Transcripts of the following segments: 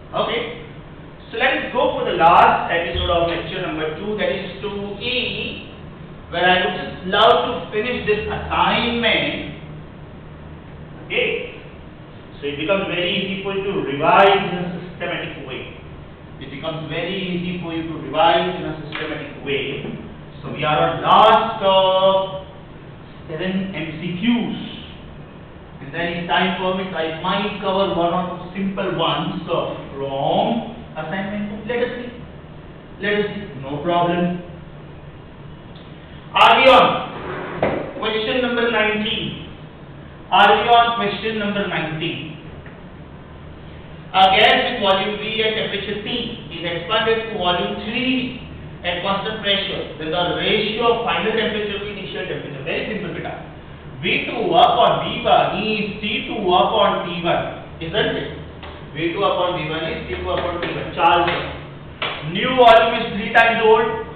Okay. So let us go for the last episode of lecture number 2, that is 2E, where I would just love to finish this assignment. Okay. So it becomes very easy for you to revise in a systematic way. It becomes very easy for you to revise in a systematic way. So we are on last of 7 MCQs. And then if time permits, I might cover one or two simple ones from assignment book. Let us see. Let us see. No problem. Are we on question number 19? Are we on question number 19? A gas with volume V at temperature T is expanded to volume 3 at constant pressure. Then the ratio of final temperature to initial temperature. Very simple, beta. V2 upon V1 is T2 upon T1, isn't it? V2 upon V1 is T2 upon T1. Charge. New volume is 3 times old.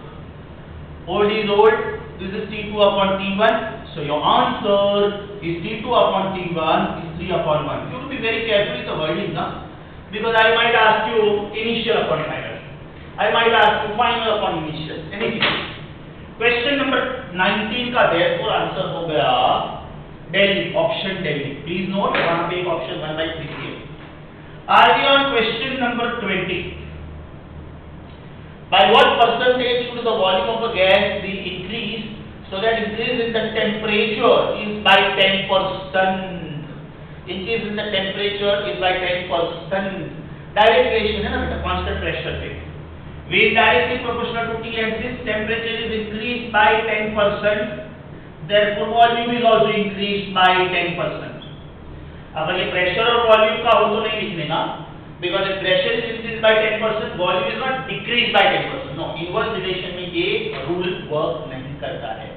Old is old. This is T2 upon T1. So your answer is T2 upon T1 is 3 upon 1. You have to be very careful with the wording now, because I might ask you initial upon final. I might ask you final upon initial. Anything. Question number 19 का therefore answer हो गया Delhi, option Delhi. Please note वहाँ पे एक option 1/3 है. Are we on question number 20? By what percentage should the volume of a gas be increased so that increase in the temperature is by 10%? Increase in the temperature is by 10%. Direct relation है ना बेटा, constant pressure पे. V directly proportional to T and since temperature is increased by 10%, therefore volume is also increased by 10%. अगर ये pressure और volume का हो तो नहीं लिखने का, because if pressure is increased by 10%, volume is not decreased by 10%. No, inverse relation में ये rule work नहीं करता है.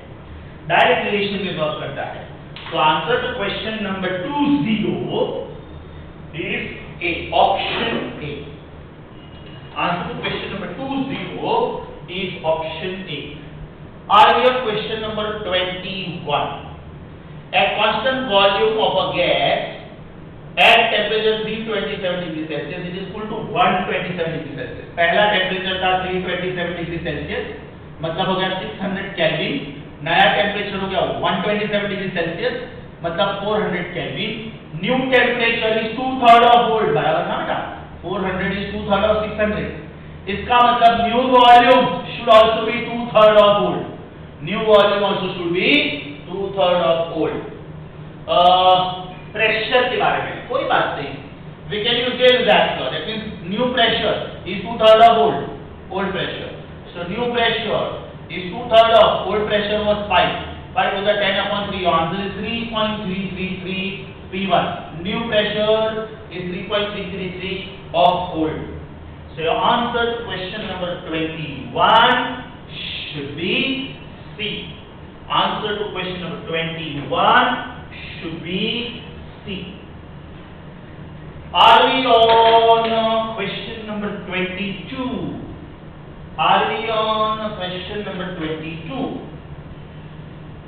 Direct relation में work करता है. So answer to question number 20 is A, option A. Answer to question number 20 is option A. Are we on question number 21? At constant volume of a gas at temperature 327 degrees Celsius, it is equal to 127 degrees Celsius. पहला temperature था 327 degree Celsius, मतलब हो गया 600 kelvin. नया temperature हो गया 127 degree Celsius, मतलब 400 kelvin. New temperature is 2/3 of volt. बराबर ना बेटा? 400 is 2/3 of 600. इसका मतलब new volume should also be 2/3 of volt. New volume also should be 2/3 of volt. Pressure के बारे में कोई बात नहीं. We can use that law. That means new pressure is 2/3 of volt. Old pressure. So new pressure is 2/3 of old pressure was 5. 5 to the 10 upon 3. Answer is 3.333 P1. New pressure is 3.333 of old. So your answer to question number 21 should be C. Answer to question number 21 should be C. Are we on question number 22? Are we on question number 22?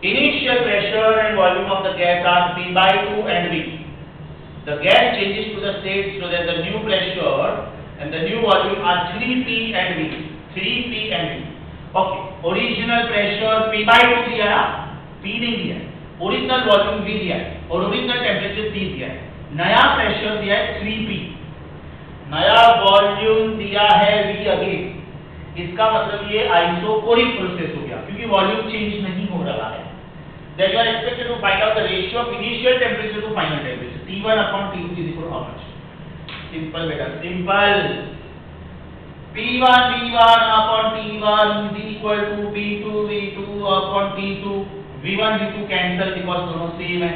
Initial pressure and volume of the gas are P/2 and V. The gas changes to the state so that the new pressure and the new volume are 3P and V. 3P and V. Okay. Original pressure P/2 दिया ना? P नहीं दिया. Original volume V दिया है और original temperature T दिया है. नया pressure दिया है 3P. नया volume दिया है V अगेन. इसका मतलब ये आइसोकोरिक प्रोसेस हो गया क्योंकि वॉल्यूम चेंज नहीं हो रहा है. Then you are expected to find out the ratio of initial temperature to final temperature. T1 upon T2 is equal to how much? Simple beta, simple. P1 V1 upon T1 is equal to P2 V2 upon T2. V1 V2 cancel because दोनों same है.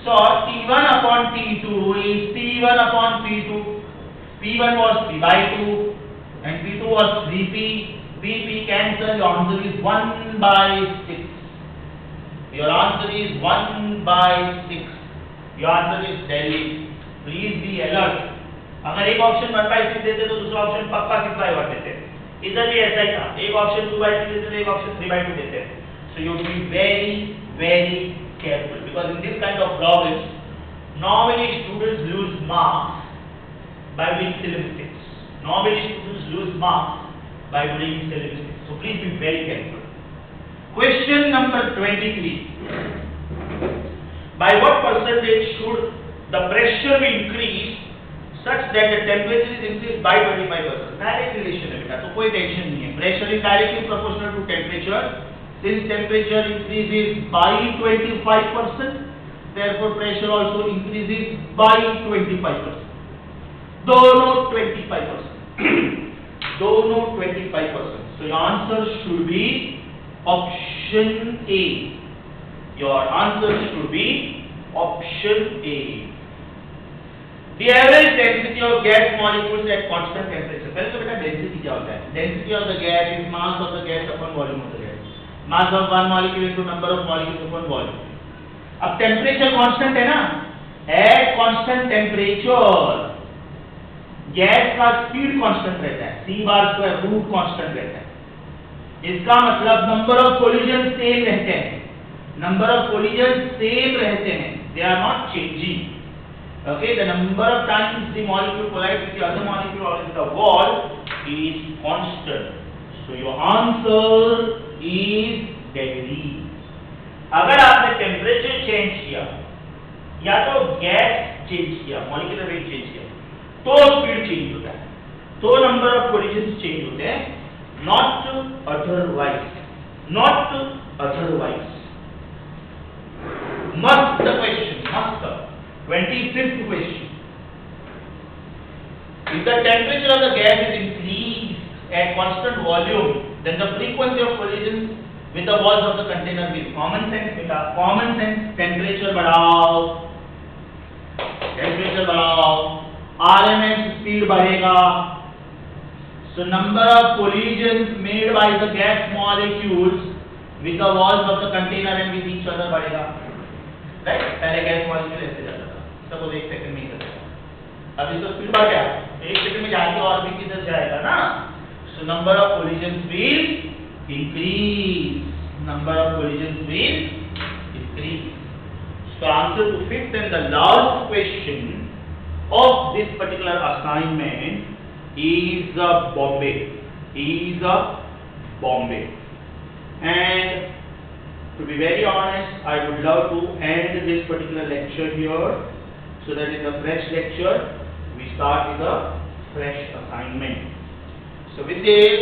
So T1 upon T2 is P1 upon P2. P1 was P/2 and P2 was 3P. P cancel. Your answer is 1/6. Your answer is 1/6. Your answer is Delhi. Please be alert. अगर एक option 1/6 देते तो दूसरा option पक्का 6/1 देते. इधर भी ऐसा ही था. एक ऑप्शन 2/3 देते तो एक ऑप्शन 3/2 देते. So you have to be very, very careful because in this kind of problems, normally students lose marks by doing statistics. Normally students lose marks by doing statistics. So please be very careful. Question number 23. By what percentage should the pressure be increased such that the temperature is increased by 25%? Direct relation है बेटा, तो कोई tension नहीं है. Pressure is directly proportional to temperature. Since temperature increases by 25%, therefore pressure also increases by 25%. दोनों 25%. दोनों 25%. So your answer should be option A. Your answer should be option A. The average density of gas molecules at constant temperature. पहले तो बेटा density क्या होता है? Density of the gas is mass of the gas upon volume of the gas. Mass of one molecule into number of molecules upon volume. अब temperature constant है ना? At constant temperature, gas का speed constant रहता है, c bar square root constant रहता है. इसका मतलब नंबर ऑफ कोलिजन सेम रहते हैं. नंबर ऑफ कोलिजन सेम रहते हैं. They are not changing. Okay, the number of times the molecule collides with the other molecule or with the wall is constant. So your answer is degree. अगर आपने temperature change किया या तो gas change किया, molecular weight change किया, तो speed change होता है, तो नंबर ऑफ कोलिजन्स चेंज होते हैं. Not otherwise. Not otherwise. Must the question, must. 25th question. If the temperature of the gas is increased at constant volume, then the frequency of collisions with the walls of the container will. Common sense बेटा, common sense. Temperature बढ़ाओ, temperature बढ़ाओ, RMS speed बढ़ेगा. So number of collisions made by the gas molecules with the walls of the container and with each other बढ़ेगा. Right? पहले gas molecule ऐसे जाता था, suppose 1 second में ही करता था. अब इसका स्पीड बढ़ गया, 1 सेकंड में जाके और भी किधर जाएगा ना. So number of collisions will increase. Number of collisions will increase. So answer to fifth and the last question of this particular assignment is Bombay. Is Bombay. And to be very honest, I would love to end this particular lecture here, so that in the fresh lecture we start with a fresh assignment. So with this,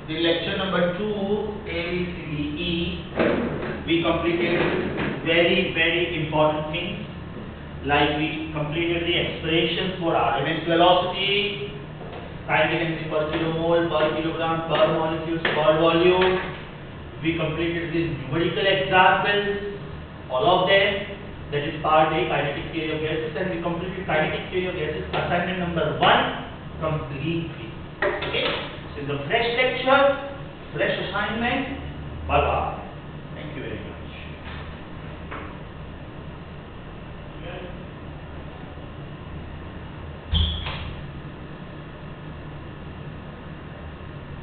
the lecture number 2, ABCDE, we completed very important things, like we completed the expressions for RMS velocity, kinetic energy per kilomole, per kilogram, per molecules, per volume. We completed these numerical examples, all of them. That is part A, kinetic theory of gases, and we completed kinetic theory of gases assignment number 1 completely. Okay. So in the fresh lecture, fresh assignment. Bye bye.